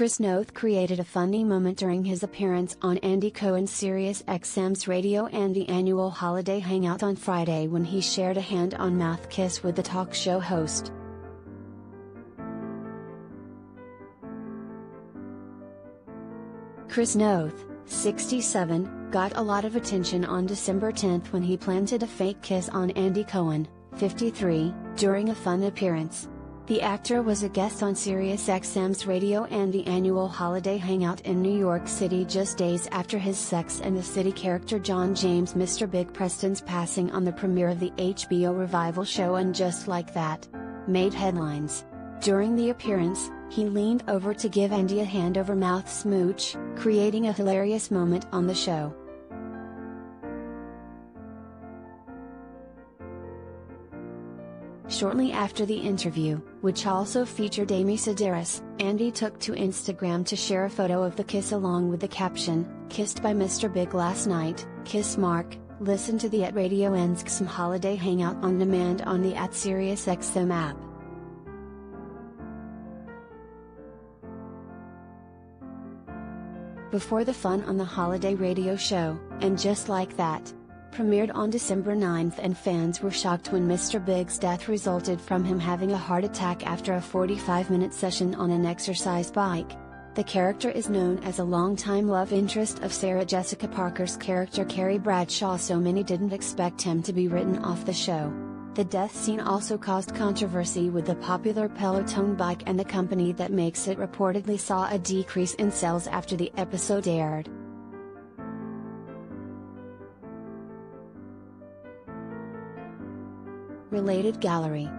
Noth created a funny moment during his appearance on Andy Cohen's SiriusXM's Radio Andy annual holiday hangout on Friday when he shared a hand-on mouth kiss with the talk show host. Noth, 67, got a lot of attention on December 10 when he planted a fake kiss on Andy Cohen, 53, during a fun appearance. The actor was a guest on SiriusXM's Radio Andy annual holiday hangout in New York City just days after his Sex and the City character John James Mr. Big Preston's passing on the premiere of the HBO revival show And Just Like That made headlines. During the appearance, he leaned over to give Andy a hand-over-mouth smooch, creating a hilarious moment on the show. Shortly after the interview, which also featured Amy Sedaris, Andy took to Instagram to share a photo of the kiss along with the caption, "Kissed by Mr. Big last night, kiss mark." Listen to the Radio NSXM Holiday Hangout on demand on the @SiriusXM app. Before the fun on the holiday radio show, And Just Like That premiered on December 9 and fans were shocked when Mr. Big's death resulted from him having a heart attack after a 45-minute session on an exercise bike. The character is known as a longtime love interest of Sarah Jessica Parker's character Carrie Bradshaw, so many didn't expect him to be written off the show. The death scene also caused controversy with the popular Peloton bike, and the company that makes it reportedly saw a decrease in sales after the episode aired. Related gallery.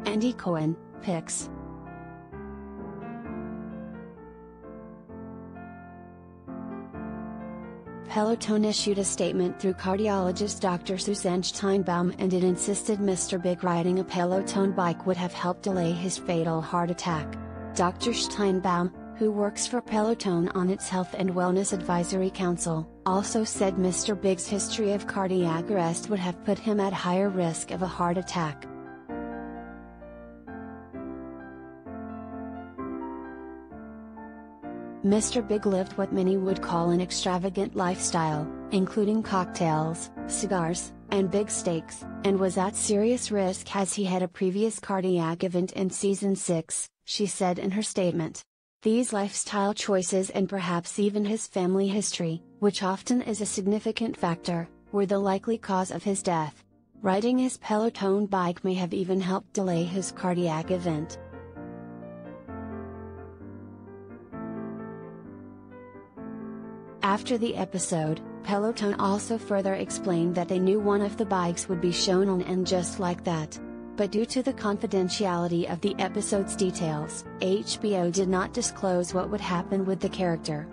Andy Cohen, pics. Peloton issued a statement through cardiologist Dr. Suzanne Steinbaum, and it insisted Mr. Big riding a Peloton bike would have helped delay his fatal heart attack. Dr. Steinbaum, who works for Peloton on its Health and Wellness Advisory Council, also said Mr. Big's history of cardiac arrest would have put him at higher risk of a heart attack. Mr. Big lived what many would call an extravagant lifestyle, including cocktails, cigars, and big steaks, and was at serious risk as he had a previous cardiac event in season 6, she said in her statement. These lifestyle choices, and perhaps even his family history, which often is a significant factor, were the likely cause of his death. Riding his Peloton bike may have even helped delay his cardiac event. After the episode, Peloton also further explained that they knew one of the bikes would be shown on And Just Like That. But due to the confidentiality of the episode's details, HBO did not disclose what would happen with the character.